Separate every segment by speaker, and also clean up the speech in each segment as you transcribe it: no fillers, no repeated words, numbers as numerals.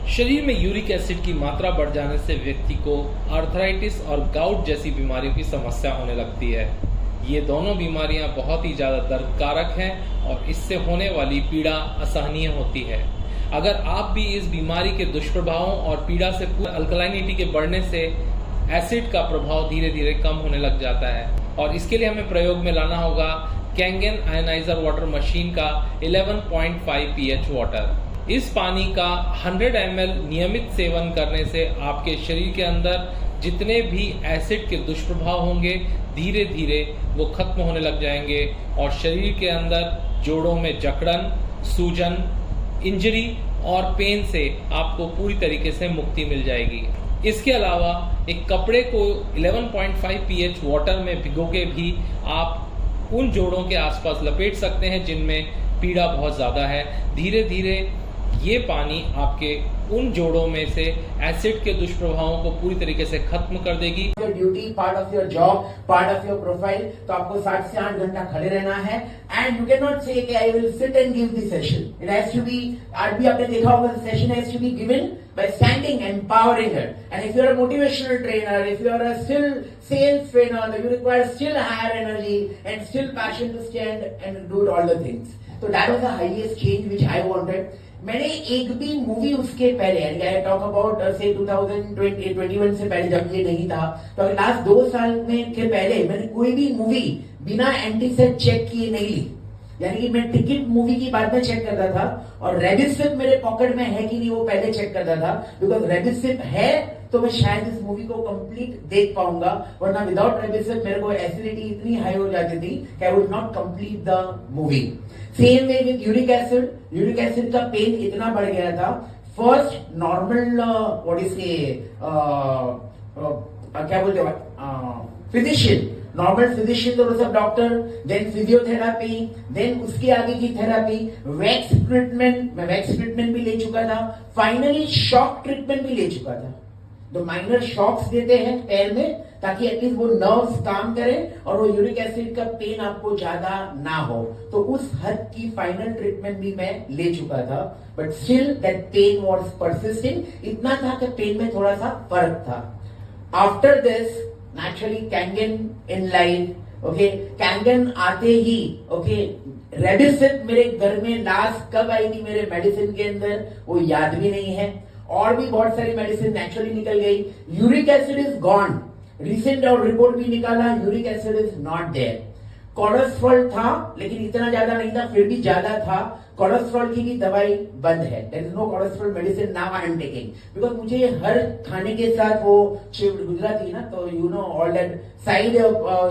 Speaker 1: शरीर में uric acid की मात्रा बढ़ जाने से व्यक्ति को आर्थराइटिस और गाउट जैसी बीमारियों की समस्या होने लगती है। ये दोनों बीमारियां बहुत ही ज़्यादा दर्दकारक हैं और इससे होने वाली पीड़ा असहनीय होती है। अगर आप भी इस बीमारी के दुष्प्रभावों और पीड़ा से अल्कलाइनिटी के बढ़ने से एसिड का प्रभाव धीरे धीरे कम होने लग जाता है और इसके लिए हमें प्रयोग में लाना होगा कैंगन आयनाइजर वाटर मशीन का 11.5 pH वाटर। इस पानी का 100 ml नियमित सेवन करने से आपके शरीर के अंदर जितने भी एसिड के दुष्प्रभाव होंगे धीरे धीरे वो खत्म होने लग जाएंगे और शरीर के अंदर जोड़ों में जकड़न, सूजन, इंजरी और पेन से आपको पूरी तरीके से मुक्ति मिल जाएगी। इसके अलावा एक कपड़े को 11.5 pH वाटर में भिगो के भी आप उन जोड़ों के आसपास लपेट सकते हैं जिनमें पीड़ा बहुत ज़्यादा है। धीरे धीरे ये पानी आपके उन जोड़ों में से एसिड के दुष्प्रभावों को पूरी तरीके से खत्म कर देगी।
Speaker 2: Duty, part of your job, part of your profile, तो आपको 7 से 8 घंटा खड़े रहना है and you can not say कि I will sit and give the session. It has to be, आज भी आपने देखा होगा, session has to be given by standing, empowering it. And if you're a motivational trainer, if you're a still sales trainer, you require still higher energy and still passion to stand and do all the things. So that was the highest change which I wanted. मैंने एक भी movie उसके पहले, I talk about से 2021 से पहले जब ये नहीं था, तो लास्ट 2 साल में के पहले मैंने कोई भी मूवी बिना एंटीसेट चेक किए नहीं ली। यानी कि मैं टिकट मूवी की बाद में चेक करता था और रेबिसिप मेरे पॉकेट में है कि नहीं वो पहले चेक करता था, बिकॉज रेबिसिप है तो मैं शायद इस मूवी को कंप्लीट देख पाऊंगा, वरना विदाउट रेबिसिप मेरे को एसिडिटी इतनी हाई हो जाती थी कि I would not complete the movie. Same way with uric acid, uric acid का पेन इतना बढ़ गया था। फर्स्ट नॉर्मल व्हाट इज क्या बोलते हैं फिजिशियन, नॉर्मल फिजिशियन तो सब डॉक्टर, देन फिजियोथेरापी, देन उसके आगे की थेरापी, वैक्स ट्रीटमेंट, मैं वैक्स ट्रीटमेंट भी ले चुका था, फाइनली शॉक ट्रीटमेंट भी ले चुका था। तो माइनर शॉक्स देते हैं पैर में ताकि एटलीस्ट वो नर्व्स काम करें और वो यूरिक एसिड का पेन आपको ज्यादा ना हो। तो उस हद की फाइनल ट्रीटमेंट भी मैं ले चुका था, but still that pain was persisting. इतना था कि पेन में थोड़ा सा फर्क था। After this naturally Kangen in line, okay, Kangen आते ही, okay, रेबिसिप मेरे घर में लास्ट कब आई थी मेरे मेडिसिन के अंदर वो याद भी नहीं है, और भी बहुत सारी मेडिसिन नेचुरली निकल गई। Uric acid is gone, recent और रिपोर्ट भी निकाला, uric acid is not there. Cholesterol था लेकिन इतना ज्यादा नहीं था, फिर भी ज्यादा था। कोलेस्ट्रॉल की भी दवाई बंद है, there is no cholesterol medicine now I am taking, because मुझे हर खाने के साथ वो गुजराती ना, तो you know all that side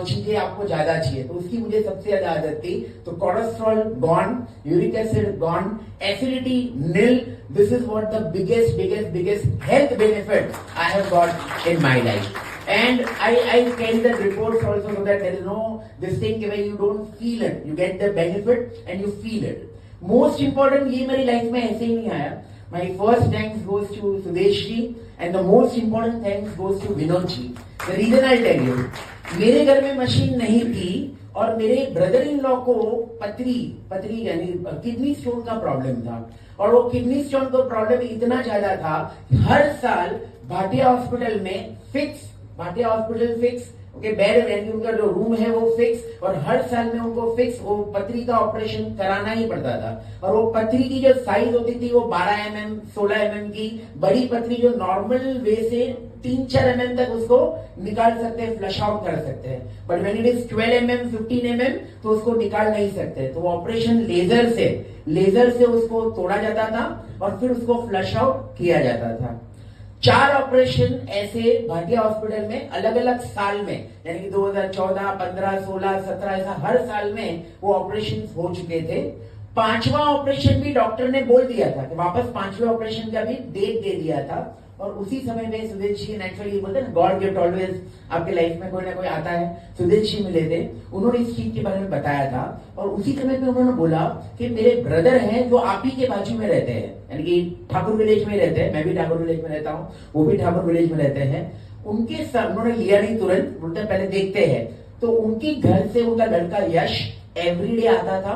Speaker 2: चीजें आपको ज्यादा चाहिए, तो उसकी मुझे सबसे ज्यादा आदत थी। तो cholesterol gone, uric acid gone, acidity nil. This is what the biggest health benefit I have got in my life. And I carry the reports also so that there is no this thing where you don't feel it, you get the benefit and you feel it. Most important, ये मेरी life में ऐसे ही नहीं आया। My first thanks goes to Sudesh ji and the most important thanks goes to Vinod ji. The reason I'll tell you, मेरे घर में machine नहीं थी और मेरे ब्रदर इन लॉ को पथरी यानी किडनी स्टोन का प्रॉब्लम था, और वो किडनी स्टोन का प्रॉब्लम इतना ज्यादा था, हर साल भाटिया हॉस्पिटल में fix, Bhatia hospital fix, okay, bed यानी उनका जो रूम है वो फिक्स, और हर साल में उनको फिक्स वो पथरी का ऑपरेशन कराना ही पड़ता था। और वो पथरी की जो साइज होती थी वो 12 mm 16 mm की, बड़ी पथरी जो नॉर्मल वे से 3-4 mm तक उसको निकाल सकते हैं, फ्लश आउट कर सकते हैं, but when it is 12 mm 15 mm तो उसको निकाल नहीं सकते। तो वो ऑपरेशन लेजर से उसको तोड़ा जाता था और फिर उसको फ्लश आउट किया जाता था। 4 ऑपरेशन ऐसे भाटिया हॉस्पिटल में अलग अलग साल में, यानी कि 2014, 15, 16, 17 ऐसा हर साल में वो ऑपरेशन हो चुके थे। 5वां ऑपरेशन भी डॉक्टर ने बोल दिया था कि वापस 5वें ऑपरेशन का भी डेट दे दिया था, और उसी समय में सुदेश जी नेचुरली बोलते हैं गॉड गिफ्ट ऑलवेज, आपके लाइफ में कोई ना कोई आता है। सुदेश जी मिले थे, उन्होंने इस चीज के बारे में बताया था, और उसी समय पे उन्होंने बोला कि मेरे ब्रदर हैं जो आप ही के बाजू में रहते हैं, यानी कि ठाकुर विलेज में रहते हैं, मैं भी ठाकुर विलेज में रहता हूँ, वो भी ठाकुर विलेज में रहते हैं। उनके साथ उन्होंने लिया नहीं तुरंत, बोलते पहले देखते हैं। तो उनके घर से उनका लड़का यश एवरीडे आता था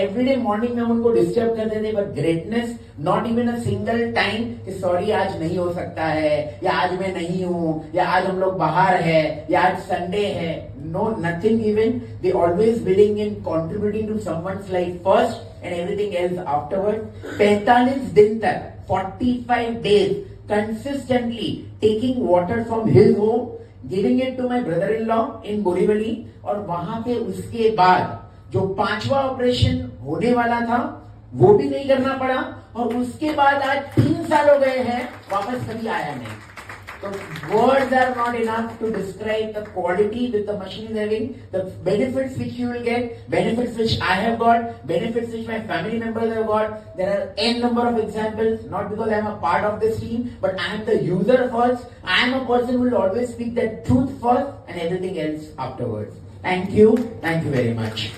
Speaker 2: एवरी डे मॉर्निंग में उनको डिस्टर्ब करते थे, but greatness not even a single time कि सॉरी आज नहीं हो सकता है, या आज मैं नहीं हूं, या आज हम लोग बाहर है, या आज संडे है. No, nothing even. They always billing in contributing to someone's life first and everything else afterward. 45 दिन तक, 45 days consistently taking water from his home, giving it to my brother-in-law in Borivali. और वहां पे उसके बाद जो 5वां ऑपरेशन होने वाला था वो भी नहीं करना पड़ा, और उसके बाद आज 3 साल हो गए हैं, वापस कभी आया नहीं. तो words are not enough to describe the quality that the machine is having, the benefits which you will get, benefits which I have got, benefits which my family members have got. There are n number of examples, not because I am a part of this team, but I am the user first. I am a person who will always speak the truth first and everything else afterwards. Thank you very much.